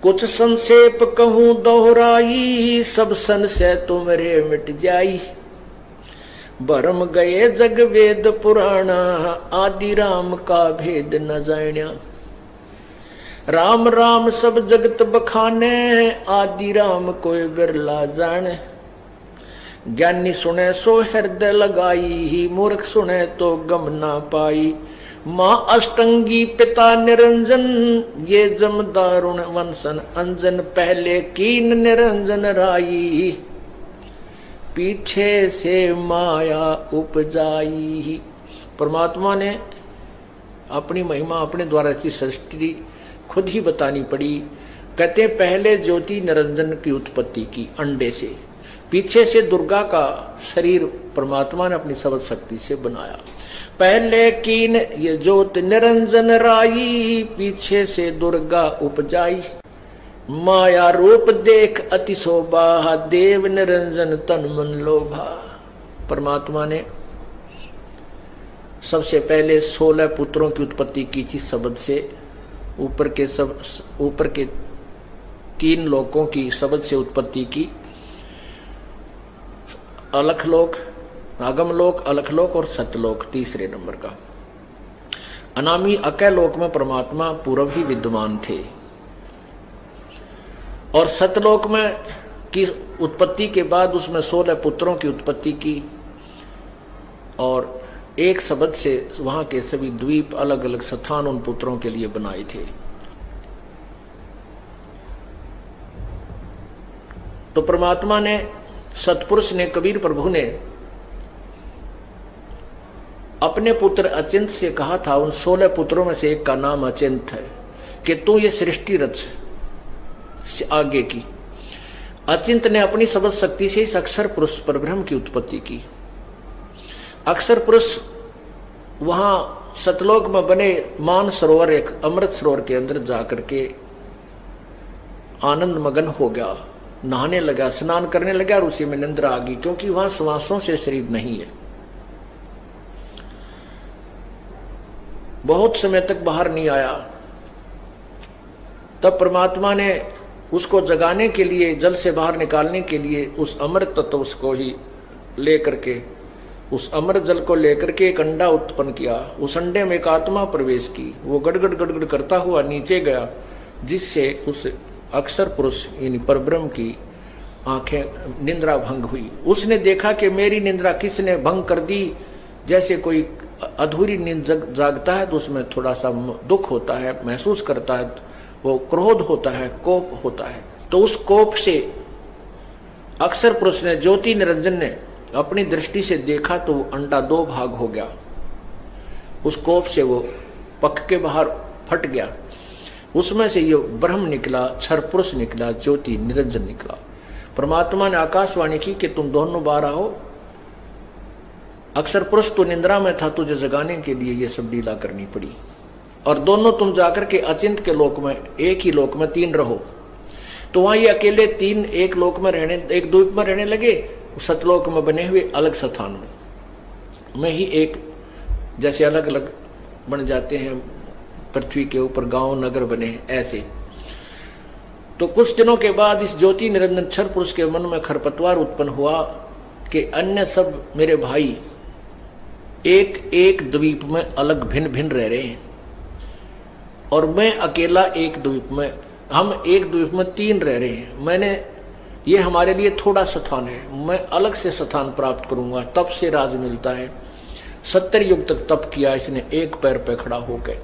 कुछ संक्षेप कहूं दोहराई, सब संशय तुमरे मिट जाई। भरम गए जग वेद पुराणा, आदि राम का भेद न जाण्या। राम राम सब जगत बखाने, आदि राम कोई बिरला जाने। ज्ञानी सुने सो हृदय लगाई, ही मूर्ख सुने तो गम ना पाई। माँ अष्टंगी पिता निरंजन, ये जम दारुण वंशन अंजन। पहले कीन निरंजन राई, पीछे से माया उपजाई। परमात्मा ने अपनी महिमा अपने द्वारा की सृष्टि खुद ही बतानी पड़ी। कहते पहले ज्योति निरंजन की उत्पत्ति की अंडे से, पीछे से दुर्गा का शरीर परमात्मा ने अपनी सबद शक्ति से बनाया। पहले कीन ये ज्योत निरंजन राई, पीछे से दुर्गा उपजाई। माया रूप देख अति शोभा, देव निरंजन तन मन लोभा। परमात्मा ने सबसे पहले 16 पुत्रों की उत्पत्ति की थी शब्द से। ऊपर के 3 लोकों की शब्द से उत्पत्ति की। अलखलोक, आगमलोक, अलखलोक और सतलोक तीसरे नंबर का। अनामी अकैलोक में परमात्मा पूर्व ही विद्यमान थे और सतलोक में की उत्पत्ति के बाद उसमें 16 पुत्रों की उत्पत्ति की और एक शब्द से वहां के सभी द्वीप अलग अलग स्थान उन पुत्रों के लिए बनाए थे। तो परमात्मा ने, सतपुरुष ने, कबीर प्रभु ने अपने पुत्र अचिंत से कहा था, उन 16 पुत्रों में से एक का नाम अचिंत है, कि तू ये सृष्टि रच आगे की। अचिंत ने अपनी सबद शक्ति से इस अक्षर पुरुष परब्रह्म की उत्पत्ति की। अक्षर पुरुष वहां सतलोक में बने मान सरोवर, एक अमृत सरोवर के अंदर जाकर के आनंद मगन हो गया, नहाने लगा, स्नान करने लगा और उसी में निंद्रा आ गई, क्योंकि वहां श्वासों से शरीर नहीं है। बहुत समय तक बाहर नहीं आया। तब परमात्मा ने उसको जगाने के लिए, जल से बाहर निकालने के लिए उस अमृत तत्व उसको ही लेकर के, उस अमृत जल को लेकर के एक अंडा उत्पन्न किया। उस अंडे में एक आत्मा प्रवेश की, वो गड़गड़ गड़गड़ करता हुआ नीचे गया, जिससे उस अक्षर पुरुष यानी परब्रह्म की आंखें निंद्रा भंग हुई। उसने देखा कि मेरी निंद्रा किसने भंग कर दी। जैसे कोई अधूरी नींद जागता है तो उसमें थोड़ा सा दुख होता है, महसूस करता है, वो क्रोध होता है, कोप होता है। तो उस कोप से अक्षर पुरुष ने, ज्योति निरंजन ने अपनी दृष्टि से देखा तो वो अंडा 2 भाग हो गया। उस कोप से वो पक के बाहर फट गया। उसमें से ये ब्रह्म निकला, क्षर पुरुष निकला, ज्योति निरंजन निकला। परमात्मा ने आकाशवाणी की कि तुम दोनों बाहर आओ। अक्षर पुरुष तो निंद्रा में था, तुझे जगाने के लिए ये सब लीला करनी पड़ी। और दोनों तुम जाकर के अचिंत के लोक में, एक ही लोक में 3 रहो। तो वहां ये अकेले 3 एक लोक में रहने, एक द्वीप में रहने लगे, सतलोक में बने हुए अलग स्थान में ही एक, जैसे अलग अलग बन जाते हैं पृथ्वी के ऊपर गांव नगर बने, ऐसे। तो कुछ दिनों के बाद इस ज्योति निरंजन क्षर पुरुष के मन में खरपतवार उत्पन्न हुआ कि अन्य सब मेरे भाई एक एक द्वीप में अलग भिन्न भिन्न रह रहे हैं और मैं अकेला एक द्वीप में, हम एक द्वीप में 3 रह रहे हैं। मैंने, ये हमारे लिए थोड़ा स्थान है, मैं अलग से स्थान प्राप्त करूंगा, तप से राज मिलता है। 70 युग तक तप किया इसने एक पैर पे खड़ा होकर।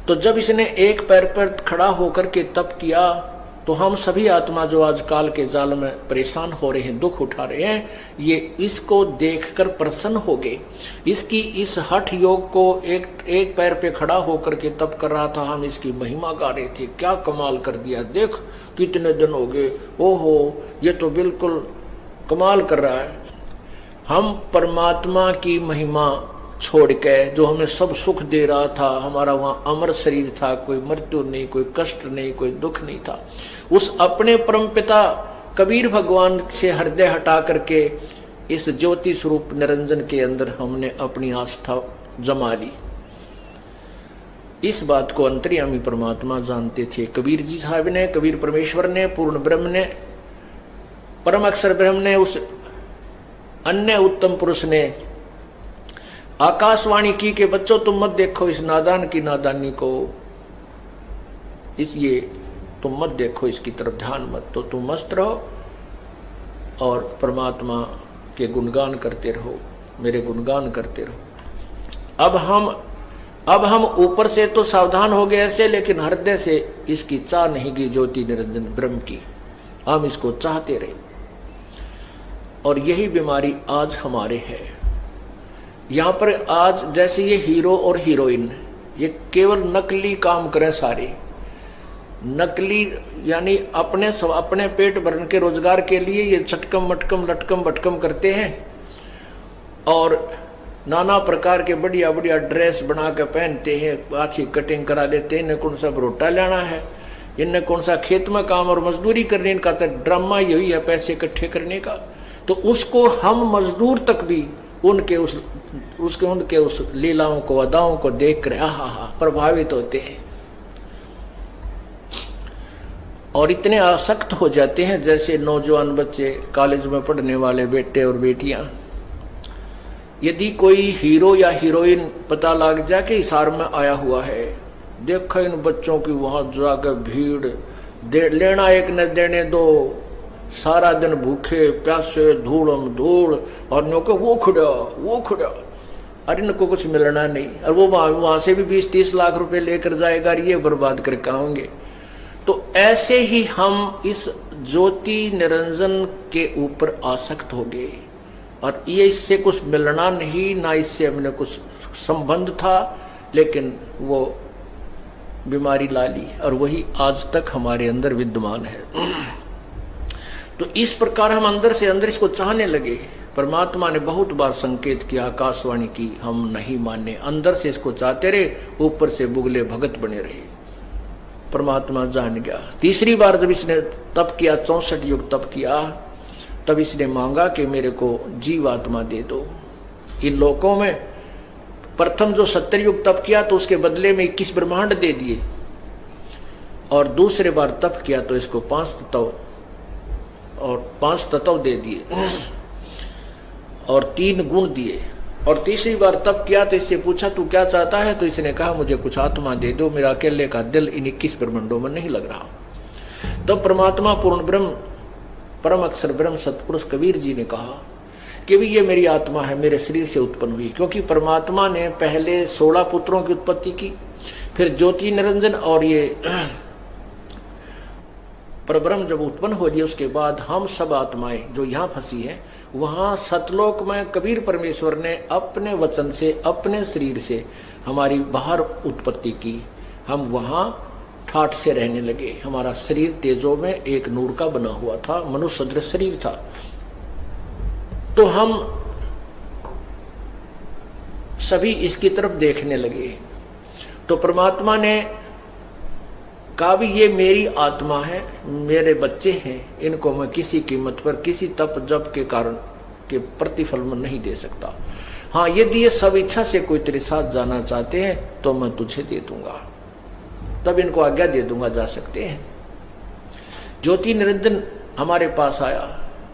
तो जब इसने एक पैर पर खड़ा होकर के तप किया तो हम सभी आत्मा जो आज काल के जाल में परेशान हो रहे हैं, दुख उठा रहे हैं, ये इसको देखकर प्रसन्न हो गए। इसकी इस हठ योग को, एक पैर पे खड़ा होकर के तप कर रहा था, हम इसकी महिमा गा रहे थे, क्या कमाल कर दिया, देख कितने दिन हो गए, ओहो ये तो बिल्कुल कमाल कर रहा है। हम परमात्मा की महिमा छोड़ के, जो हमें सब सुख दे रहा था, हमारा वहां अमर शरीर था, कोई मृत्यु नहीं, कोई कष्ट नहीं, कोई दुख नहीं था, उस अपने परमपिता कबीर भगवान से हृदय हटा करके इस ज्योति स्वरूप निरंजन के अंदर हमने अपनी आस्था जमा ली। इस बात को अंतर्यामी परमात्मा जानते थे। कबीर जी साहब ने, कबीर परमेश्वर ने, पूर्ण ब्रह्म ने, परम अक्षर ब्रह्म ने, उस अन्य उत्तम पुरुष ने आकाशवाणी की कि बच्चों तुम मत देखो इस नादान की नादानी को, इसलिए तुम मत देखो इसकी तरफ, ध्यान मत, तो तुम मस्त रहो और परमात्मा के गुणगान करते रहो, मेरे गुणगान करते रहो। अब हम ऊपर से तो सावधान हो गए ऐसे, लेकिन हृदय से इसकी चाह नहीं गई ज्योति निरंजन ब्रह्म की, हम इसको चाहते रहे। और यही बीमारी आज हमारे है। यहां पर आज जैसे ये हीरो और हीरोइन ये केवल नकली काम करें, सारे नकली, यानी अपने पेट भरने के रोजगार के लिए ये चटकम मटकम लटकम बटकम करते हैं और नाना प्रकार के बढ़िया बढ़िया ड्रेस बना के पहनते हैं, अच्छी कटिंग करा लेते हैं। इन्हें कौन सा रोटा लेना है, इन्हें कौन सा खेत में काम और मजदूरी करने, इनका तो ड्रामा यही है पैसे इकट्ठे करने का। तो उसको हम मजदूर तक भी उनके उस लीलाओं को, अदाओं को देख कर प्रभावित होते हैं और इतने आसक्त हो जाते हैं। जैसे नौजवान बच्चे, कॉलेज में पढ़ने वाले बेटे और बेटियां, यदि कोई हीरो या हीरोइन पता लग जाए कि हिसार में आया हुआ है, देखो इन बच्चों की वहां जाकर भीड़, लेना एक न देने दो, सारा दिन भूखे प्यासे धूलम धूल, और नो को वो खुड़ा, अरे इनको कुछ मिलना नहीं, और वो वहां से भी 20-30 लाख रुपए लेकर जाएगा, ये बर्बाद करके आएंगे। तो ऐसे ही हम इस ज्योति निरंजन के ऊपर आसक्त हो गए और ये इससे कुछ मिलना नहीं, ना इससे हमने कुछ संबंध था, लेकिन वो बीमारी ला ली और वही आज तक हमारे अंदर विद्यमान है। तो इस प्रकार हम अंदर से अंदर इसको चाहने लगे। परमात्मा ने बहुत बार संकेत किया, आकाशवाणी की, हम नहीं माने, अंदर से इसको चाहते रहे, ऊपर से बुगले भगत बने रहे। परमात्मा जान गया। तीसरी बार जब इसने तप किया, 64 युग तप किया, तब इसने मांगा कि मेरे को जीवात्मा दे दो। इन लोकों में प्रथम जो 70 युग तप किया तो उसके बदले में 21 ब्रह्मांड दे दिए, और दूसरे बार तप किया तो इसको 5 तत्व दे दिए और 3 गुण दिए। और तीसरी बार तप किया तो इससे पूछा तू क्या चाहता है, तो इसने कहा मुझे कुछ आत्मा दे दो, मेरा अकेले का दिल इन 21 ब्रह्मांडों में नहीं लग रहा। तब परमात्मा पूर्ण ब्रह्म, परम अक्षर ब्रह्म सतपुरुष कबीर जी ने कहा कि भी ये मेरी आत्मा है, मेरे शरीर से उत्पन्न हुई। क्योंकि परमात्मा ने पहले 16 पुत्रों की उत्पत्ति की, फिर ज्योति निरंजन और ये परब्रह्म जब उत्पन्न हो गई, उसके बाद हम सब आत्माएं जो यहाँ फंसी हैं, वहां सतलोक में कबीर परमेश्वर ने अपने वचन से, अपने शरीर से हमारी बाहर उत्पत्ति की। हम वहां ठाठ से रहने लगे। हमारा शरीर तेजो में एक नूर का बना हुआ था, मनुष्य सदृश शरीर था। तो हम सभी इसकी तरफ देखने लगे। तो परमात्मा ने कहा भी ये मेरी आत्मा है, मेरे बच्चे हैं, इनको मैं किसी कीमत पर, किसी तप जप के कारण के प्रतिफल में नहीं दे सकता। हाँ, यदि ये सब इच्छा से कोई तेरे साथ जाना चाहते हैं तो मैं तुझे दे दूंगा, तब इनको आज्ञा दे दूंगा, जा सकते हैं। ज्योति निरंजन हमारे पास आया।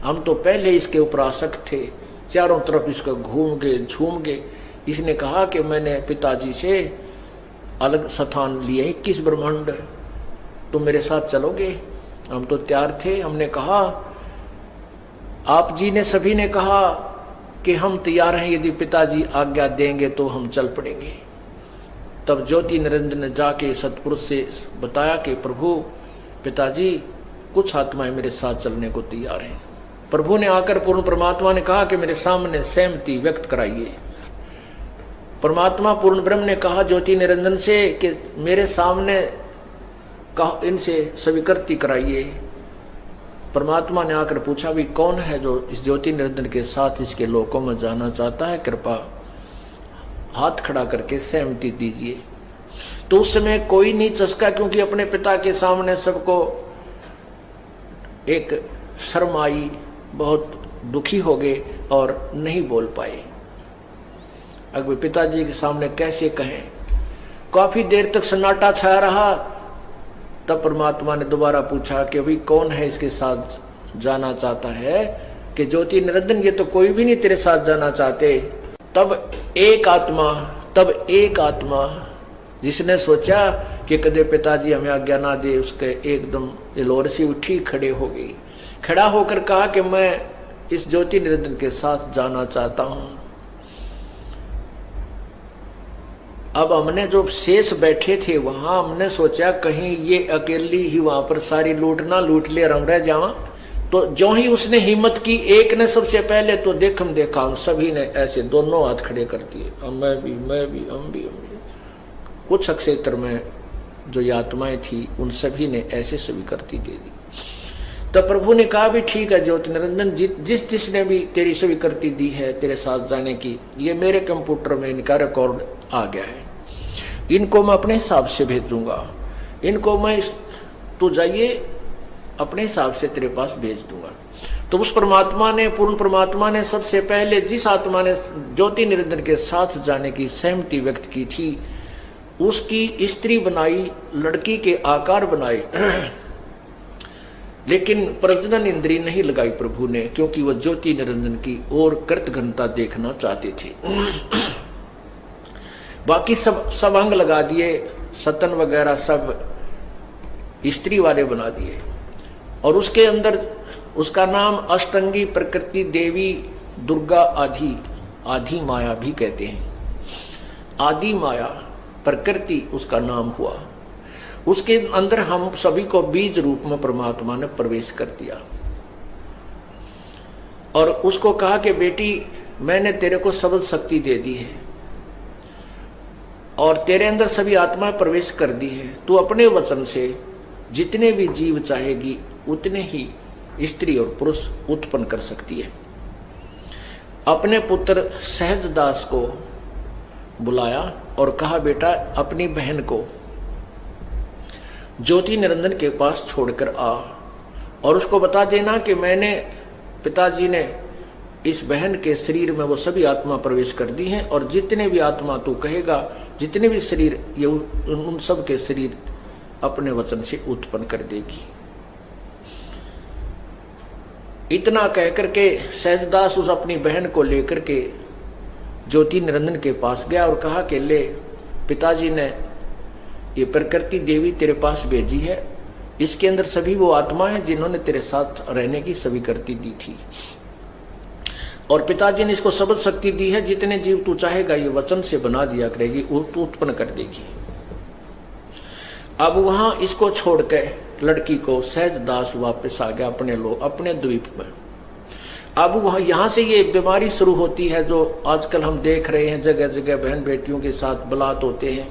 हम तो पहले इसके ऊपर आसक्त थे, चारों तरफ इसका घूम गए, झूम गए। इसने कहा कि मैंने पिताजी से अलग स्थान लिए 21 ब्रह्मांड, तुम मेरे साथ चलोगे? हम तो तैयार थे। हमने कहा, आप जी ने, सभी ने कहा कि हम तैयार हैं, यदि पिताजी आज्ञा देंगे तो हम चल पड़ेंगे। तब ज्योति निरंजन ने जाके सतपुरुष से बताया कि प्रभु, पिताजी कुछ आत्माएं मेरे साथ चलने को तैयार हैं। प्रभु ने आकर पूर्ण परमात्मा ने कहा कि मेरे सामने सहमति व्यक्त कराइए। परमात्मा पूर्ण ब्रह्म ने कहा ज्योति निरंजन से कि मेरे सामने कहा, इनसे स्वीकृति कराइए। परमात्मा ने आकर पूछा भी कौन है जो इस ज्योति निरंजन के साथ इसके लोकों में जाना चाहता है, कृपा हाथ खड़ा करके सहमति दीजिए। तो उस समय कोई नहीं चसका, क्योंकि अपने पिता के सामने सबको एक शर्म आई, बहुत दुखी हो गए और नहीं बोल पाए। अगर पिताजी के सामने कैसे कहें। काफी देर तक सन्नाटा छाया रहा। तब परमात्मा ने दोबारा पूछा कि भाई कौन है इसके साथ जाना चाहता है? कि ज्योति निरंजन, ये तो कोई भी नहीं तेरे साथ जाना चाहते। तब एक आत्मा जिसने सोचा कि कदे पिताजी हमें आज्ञा ना दे, उसके एकदम एलोर सी उठी, खड़े हो गई। खड़ा होकर कहा कि मैं इस ज्योति निरंजन के साथ जाना चाहता हूं। अब हमने जो शेष बैठे थे वहां, हमने सोचा कहीं ये अकेली ही वहां पर सारी लूट ना लूट ले, हम रह जावा। तो जो ही उसने हिम्मत की, एक ने सबसे पहले तो देखा, हम सभी ने ऐसे दोनों हाथ खड़े कर दिए, मैं भी, हम भी। कुछ क्षेत्र में जो ये आत्माएं थी उन सभी ने ऐसे स्वीकृति दे दी। तो प्रभु ने कहा भी ठीक है ज्योति निरंजन, जिसने भी तेरी स्वीकृति दी है तेरे साथ जाने की, ये मेरे कंप्यूटर में इनका रिकॉर्ड आ गया है, इनको मैं अपने हिसाब से भेजूंगा, इनको मैं तू जाइए अपने हिसाब से तेरे पास भेज दूंगा। तो उस परमात्मा ने, पूर्ण परमात्मा ने सबसे पहले जिस आत्मा ने ज्योति निरंजन के साथ जाने की सहमति व्यक्त की थी, उसकी स्त्री बनाई, लड़की के आकार बनाए, लेकिन प्रजनन इंद्री नहीं लगाई प्रभु ने, क्योंकि वह ज्योति निरंजन की और कृत घनता देखना चाहते थे। बाकी सब अंग लगा दिए, सतन वगैरह सब स्त्री वाले बना दिए, और उसके अंदर उसका नाम अष्टंगी प्रकृति देवी दुर्गा आदि माया भी कहते हैं। आदि माया प्रकृति उसका नाम हुआ। उसके अंदर हम सभी को बीज रूप में परमात्मा ने प्रवेश कर दिया और उसको कहा कि बेटी मैंने तेरे को सबल शक्ति दे दी है और तेरे अंदर सभी आत्माएं प्रवेश कर दी है, तू अपने वचन से जितने भी जीव चाहेगी उतने ही स्त्री और पुरुष उत्पन्न कर सकती है। अपने पुत्र सहजदास को बुलाया और कहा बेटा अपनी बहन को ज्योति निरंजन के पास छोड़कर आ और उसको बता देना कि मैंने, पिताजी ने इस बहन के शरीर में वो सभी आत्मा प्रवेश कर दी हैं और जितने भी आत्मा तू कहेगा, जितने भी शरीर, ये उन सब के शरीर अपने वचन से उत्पन्न कर देगी। इतना कहकर के सहजदास उस अपनी बहन को लेकर के ज्योति निरंजन के पास गया और कहा कि ले पिताजी ने ये प्रकृति देवी तेरे पास भेजी है, इसके अंदर सभी वो आत्मा है जिन्होंने तेरे साथ रहने की स्वीकृति दी थी और पिताजी ने इसको सबल शक्ति दी है, जितने जीव तू चाहेगा ये वचन से बना दिया करेगी, तू उत्पन्न कर देगी। अब वहां इसको छोड़ के लड़की को सहजदास वापस आ गया अपने द्वीप में। अब वहां यहां से ये बीमारी शुरू होती है जो आजकल हम देख रहे हैं, जगह जगह बहन बेटियों के साथ बलात् होते हैं।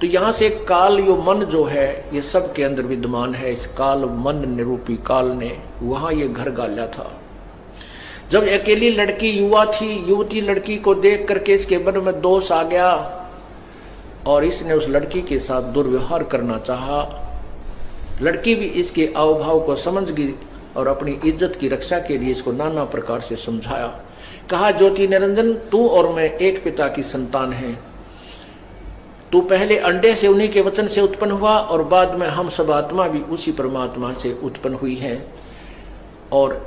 तो यहां से काल यो मन जो है ये सब के अंदर विद्यमान है। इस काल मन निरूपी काल ने वहां ये घर गाला था। जब अकेली लड़की युवती लड़की को देख करके इसके मन में दोष आ गया और इसने उस लड़की के साथ दुर्व्यवहार करना चाहा। लड़की भी इसके अवभाव को समझ गई और अपनी इज्जत की रक्षा के लिए इसको नाना प्रकार से समझाया। कहा ज्योति निरंजन तू और मैं एक पिता की संतान हैं, तू पहले अंडे से उन्हीं के वचन से उत्पन्न हुआ और बाद में हम सब आत्मा भी उसी परमात्मा से उत्पन्न हुई हैं और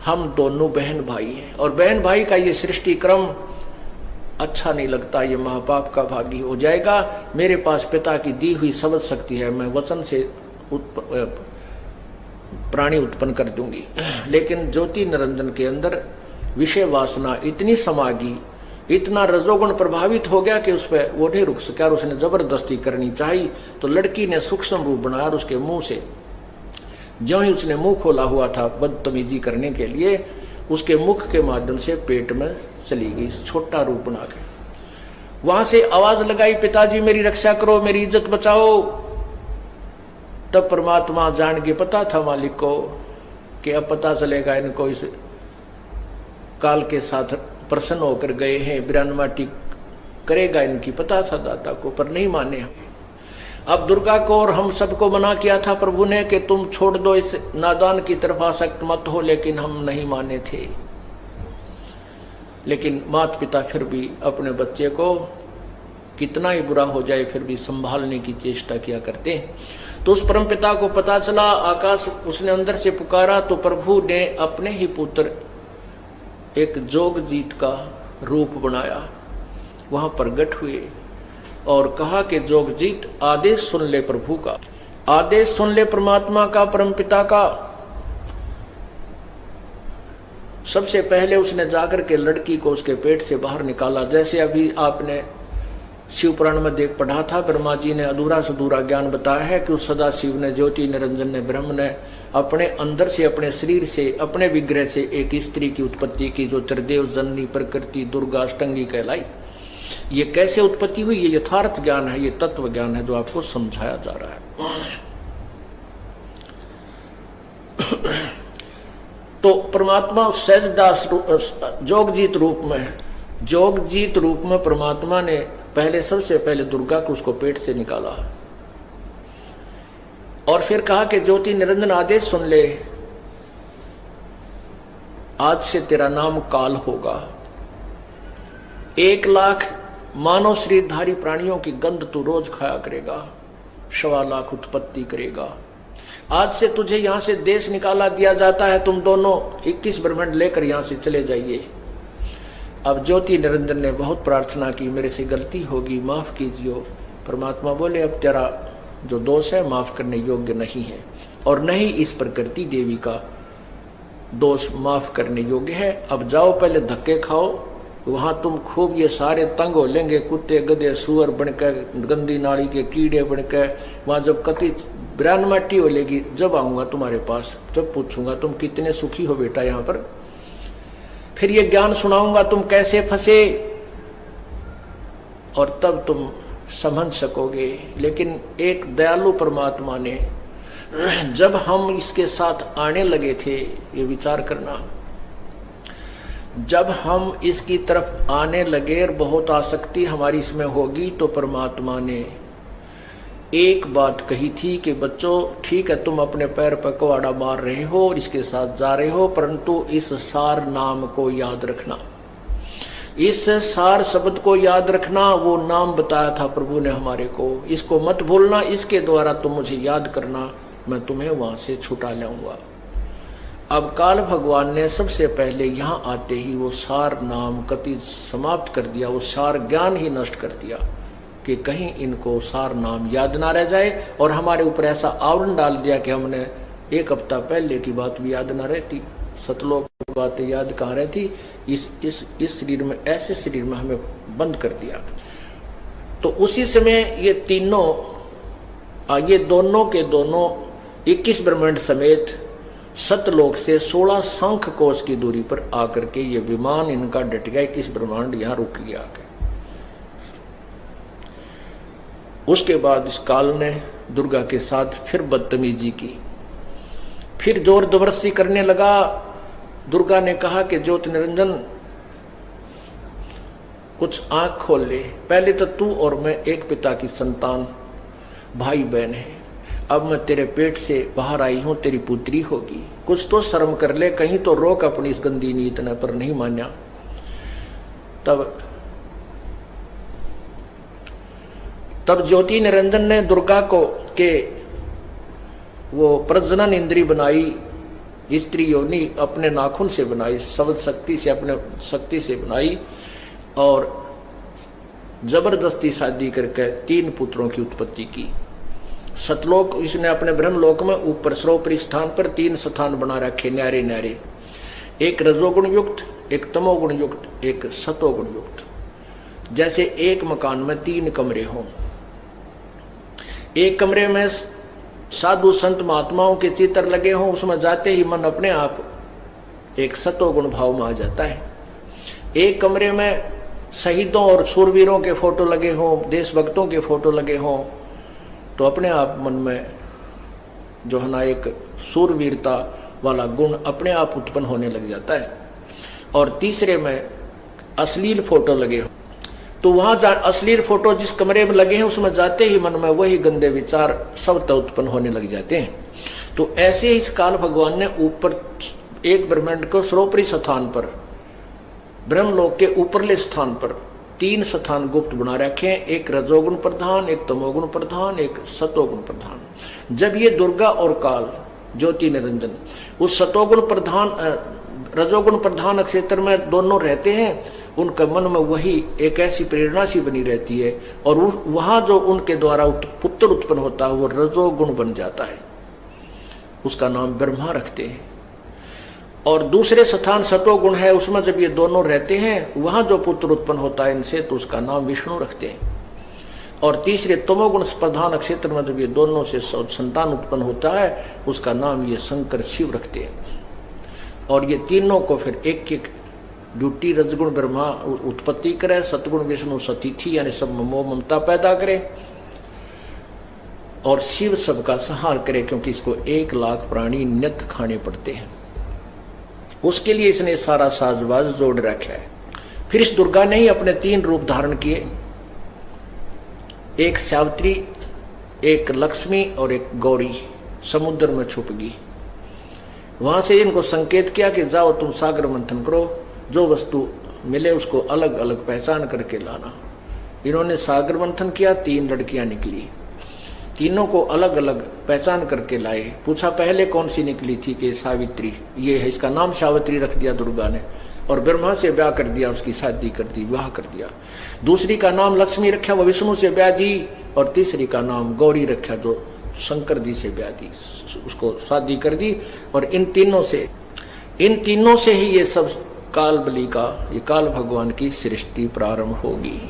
हम दोनों बहन भाई हैं। और बहन भाई का ये सृष्टि क्रम अच्छा नहीं लगता, ये महापाप का भागी हो जाएगा। मेरे पास पिता की दी हुई सबल शक्ति है, मैं वचन से प्राणी उत्पन्न कर दूंगी। लेकिन ज्योति निरंजन के अंदर विषय वासना इतनी समागी, इतना रजोगुण प्रभावित हो गया कि उस पर वो नहीं रुक सका और उसने जबरदस्ती करनी चाहिए। तो लड़की ने सूक्ष्म रूप बनाया और उसके मुंह से, ज्यों ही उसने मुंह खोला हुआ था बदतमीजी करने के लिए, उसके मुख के माध्यम से पेट में चली गई, छोटा रूप बना के। वहां से आवाज लगाई पिताजी मेरी रक्षा करो, मेरी इज्जत बचाओ। तब परमात्मा जान के, पता था मालिक को कि अब पता चलेगा इनको, इस काल के साथ प्रसन्न होकर गए हैं, बिरानमाटी करेगा इनकी, पता था दाता को, पर नहीं माने। अब दुर्गा को और हम सबको मना किया था प्रभु ने कि तुम छोड़ दो, इस नादान की तरफ आसक्त मत हो, लेकिन हम नहीं माने थे। लेकिन माता पिता फिर भी अपने बच्चे को कितना ही बुरा हो जाए फिर भी संभालने की चेष्टा किया करते हैं। तो उस परमपिता को पता चला, आकाश उसने अंदर से पुकारा तो प्रभु ने अपने ही पुत्र एक जोगजीत का रूप बनाया, वहां प्रगट हुए और कहा कि जोगजीत आदेश सुन ले प्रभु का, आदेश सुन ले परमात्मा का, परमपिता का। सबसे पहले उसने जाकर के लड़की को उसके पेट से बाहर निकाला। जैसे अभी आपने शिव पुराण में देख पढ़ा था, ब्रह्मा जी ने अधूरा से अधूरा ज्ञान बताया है कि उस सदा शिव ने, ज्योति निरंजन ने, ब्रह्म ने अपने अंदर से, अपने शरीर से, अपने विग्रह से एक स्त्री की उत्पत्ति की जो त्रिदेव जननी प्रकृति दुर्गा अष्टंगी कहलाई। ये कैसे उत्पत्ति हुई, ये यथार्थ ज्ञान है, ये तत्व ज्ञान है जो आपको समझाया जा रहा है। तो परमात्मा सहजदास जोगजीत रूप में, जोगजीत रूप में परमात्मा ने पहले, सबसे पहले दुर्गा को उसको पेट से निकाला और फिर कहा कि ज्योति निरंजन आदेश सुन ले, आज से तेरा नाम काल होगा। 1 लाख मानव शरीरधारी प्राणियों की गंध तू रोज खाया करेगा, 1.25 लाख उत्पत्ति करेगा। आज से तुझे यहां से देश निकाला दिया जाता है, तुम दोनों 21 ब्रह्मांड लेकर यहां से चले जाइए। अब ज्योति निरंजन ने बहुत प्रार्थना की, मेरे से गलती होगी, माफ कीजिए। परमात्मा बोले अब तेरा जो दोष है माफ करने योग्य नहीं है, और न ही इस प्रकृति देवी का दोष माफ करने योग्य है। अब जाओ पहले धक्के खाओ, वहां तुम खूब ये सारे तंग हो लेंगे, कुत्ते गधे सुअर बनकर, गंदी नाली के कीड़े बनकर। वहां जब कति ब्रान माटी हो लेगी, जब आऊंगा तुम्हारे पास, जब पूछूंगा तुम कितने सुखी हो बेटा यहाँ पर, फिर ये ज्ञान सुनाऊंगा तुम कैसे फंसे, और तब तुम समझ सकोगे। लेकिन एक दयालु परमात्मा ने, जब हम इसके साथ आने लगे थे, ये विचार करना, जब हम इसकी तरफ आने लगे और बहुत आसक्ति हमारी इसमें होगी, तो परमात्मा ने एक बात कही थी कि बच्चों ठीक है तुम अपने पैर पर कुहाड़ा मार रहे हो और इसके साथ जा रहे हो, परंतु इस सार नाम को याद रखना, इस सार शब्द को याद रखना। वो नाम बताया था प्रभु ने हमारे को, इसको मत भूलना, इसके द्वारा तुम मुझे याद करना, मैं तुम्हें वहां से छुटा लाऊंगा। अब काल भगवान ने सबसे पहले यहाँ आते ही वो सार नाम कति समाप्त कर दिया, वो सार ज्ञान ही नष्ट कर दिया कि कहीं इनको सार नाम याद ना रह जाए, और हमारे ऊपर ऐसा आवरण डाल दिया कि हमने 1 हफ्ता पहले की बात भी याद ना रहती, सतलोक की बातें याद कहाँ रहती। इस शरीर में, ऐसे शरीर में हमें बंद कर दिया। तो उसी समय ये तीनों, ये दोनों के दोनों 21 ब्रह्मांड समेत सतलोक से 16 शंख कोश की दूरी पर आकर के ये विमान इनका डट गया, 21 ब्रह्मांड यहां रुक गया आके। उसके बाद इस काल ने दुर्गा के साथ फिर बदतमीजी की, फिर जोर जबरदस्ती करने लगा। दुर्गा ने कहा कि ज्योति निरंजन कुछ आंख खोल ले, पहले तो तू और मैं एक पिता की संतान, भाई बहन है, अब मैं तेरे पेट से बाहर आई हूं, तेरी पुत्री होगी, कुछ तो शर्म कर ले, कहीं तो रोक अपनी इस गंदी नीत ने। पर नहीं मान्या। तब ज्योति निरंजन ने दुर्गा को के वो प्रजनन इंद्री बनाई, स्त्री योनि अपने नाखून से बनाई, शब्द शक्ति से, अपने शक्ति से बनाई, और जबरदस्ती शादी करके 3 पुत्रों की उत्पत्ति की। सतलोक इसने अपने ब्रह्मलोक में ऊपर सर्वोपरि स्थान पर 3 स्थान बना रखे, न्यारे न्यारे, एक रजोगुण युक्त, एक तमोगुण युक्त, एक सतोगुण युक्त। जैसे एक मकान में 3 कमरे हों, एक कमरे में साधु संत महात्माओं के चित्र लगे हों, उसमें जाते ही मन अपने आप एक सतोगुण भाव में आ जाता है। एक कमरे में शहीदों और शूरवीरों के फोटो लगे हों, देशभक्तों के फोटो लगे हों, तो अपने आप मन में जो है ना एक शूरवीरता वाला गुण अपने आप उत्पन्न होने लग जाता है। और तीसरे में अश्लील फोटो लगे हो, तो वहां अश्लील फोटो जिस कमरे में लगे हैं उसमें जाते ही मन में वही गंदे विचार सब उत्पन्न होने लग जाते हैं। तो ऐसे इस काल भगवान ने ऊपर एक ब्रह्मांड को सर्वोपरि स्थान पर, ब्रह्मलोक के ऊपरले स्थान पर तीन स्थान गुप्त बना रखे हैं, एक रजोगुण प्रधान, एक तमोगुण प्रधान, एक सतोगुण प्रधान। जब ये दुर्गा और काल ज्योति निरंजन उस सतोगुण प्रधान रजोगुण प्रधान क्षेत्र में दोनों रहते हैं, उनका मन में वही एक ऐसी प्रेरणा सी बनी रहती है और वहां जो उनके द्वारा पुत्र उत्पन्न होता है वो रजोगुण बन जाता है, उसका नाम ब्रह्मा रखते हैं। और दूसरे स्थान सतोगुण है, उसमें जब ये दोनों रहते हैं वहां जो पुत्र उत्पन्न होता है इनसे, तो उसका नाम विष्णु रखते हैं। और तीसरे तमोगुण प्रधान क्षेत्र में जब ये दोनों से संतान उत्पन्न होता है उसका नाम ये शंकर शिव रखते हैं। और ये तीनों को फिर एक एक ड्यूटी रजगुण ब्रह्मा उत्पत्ति करे, सतगुण विष्णु सतिथि यानी सब मोह ममता पैदा करे, और शिव सबका संहार करे, क्योंकि इसको 1 लाख प्राणी नित्य खाने पड़ते हैं। उसके लिए इसने सारा साजबाज जोड़ रखा है। फिर इस दुर्गा ने ही अपने 3 रूप धारण किए, एक सावित्री, एक लक्ष्मी और एक गौरी समुद्र में छुप गई। वहां से इनको संकेत किया कि जाओ तुम सागर मंथन करो, जो वस्तु मिले उसको अलग अलग पहचान करके लाना। इन्होंने सागर मंथन किया, 3 लड़कियां निकली, तीनों को अलग अलग पहचान करके लाए। पूछा पहले कौन सी निकली थी कि सावित्री, ये है, इसका नाम सावित्री रख दिया दुर्गा ने, और ब्रह्मा से ब्याह कर दिया, उसकी शादी कर दी, विवाह कर दिया। दूसरी का नाम लक्ष्मी रखा, वो विष्णु से ब्याह दी, और तीसरी का नाम गौरी रखा, जो शंकर जी से ब्याह दी, उसको शादी कर दी। और इन तीनों से ही ये सब काल बलि का, ये काल भगवान की सृष्टि प्रारंभ होगी।